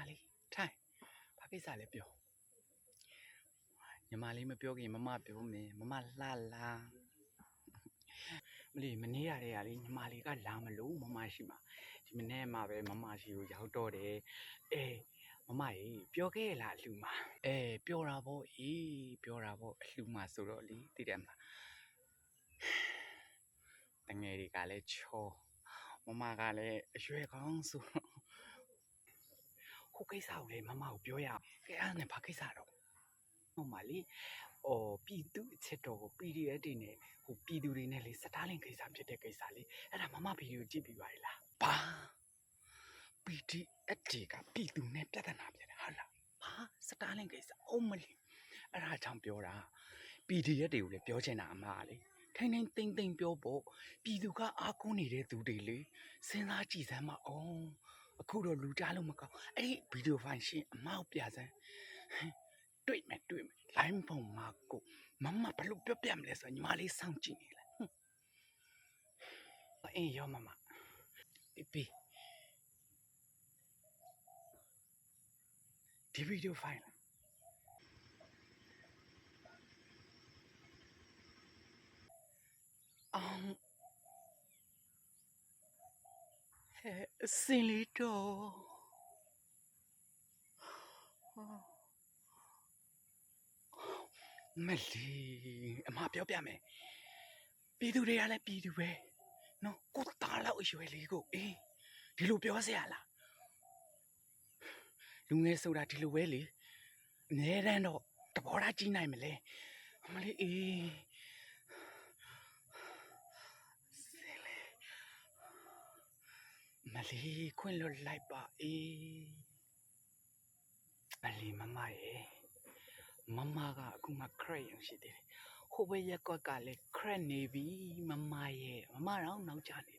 လေးထိုင်ဘာကိစ္စလဲပြောညီမလေးမပြောခင်မမပြောမယ်မမလှလာမလီမနေရတဲ့ကလေညီမလေးကလာမလို့မမရှိမှာဒီမနေ့မှပဲမမရှိကိုရောက်တော့တယ်မမကြီးပြောခဲ့ရလားအလှမှာပြောတာပေါ့ပြောတာပေါ့အလှမှာဆိုတော့လေသိတယ်မလားတငယ်တွေကလည်းချောမမကလည်းအရွယ်ကောင်းဆိုခုကိစ္စကိုလေမမကိုပြောရအောင်ကဲအဲ့ဒါနဲ့ဘာကိစ္စတော့ဟိုမှာလေပြည်သူအချက်တော်ကို PDF တွေနဲ့ဟိုပြည်သူတွေနဲ့လေစတားလင်ကိစ္စဖြစ်တဲ့ကိစ္စလေအဲ့ဒါမမဗီဒီယိုကြည့်ပြီးပါလားဘာ PDF တွေကပြည်သူနဲ့ပြဿနာဖြစ်တယ်ဟုတ်လားဘာစတားလင်ကိစ္စအုံးမလီအဲ့ဒါကြောင့်ပြောတာ PDF တွေကိုလည်းပြောချင်တာအမလေထိုင်သိမ့်ပြောဖို့ပြည်သူကအားကိုးနေတဲ့သူတွေလေစဉ်းစားကြည့်စမ်းမအောင်အခုတော့လူကြားလို့မကောင်းအဲ့ဒီဗီဒီယိုဖိုင်ရှင်အမောက်ပြစမ်းတွေ့မယ် line ပုံမှာကိုမမဘလို့ပြောပြမလဲဆိုညီမလေးစောင့်ကြည့်နေလားအေးရောမမပြီဒီဗီဒီယိုဖိုင်စင်လီတော့မလီအမပြောပြမယ်ပြည်သူတွေကလည်းပြည်သူပဲနော်ကိုတားလောက်အရွယ်လေးကိုဒီလိုပြောစရာလားလူငယ်ဆိုတာဒီလိုပဲလေအများတန်းတော့တဘောထားကြီးနိုင်မလဲအမလေးမလီခွင့်လွတ်လိုက်ပါမလီမမရဲ့မမကအခုမှခရက်ရင်ရှိသေးတယ်ဟိုဘက်ရက်ကွက်ကလည်းခရက်နေပြီမမရဲ့မမတော့နောက်ကျနေ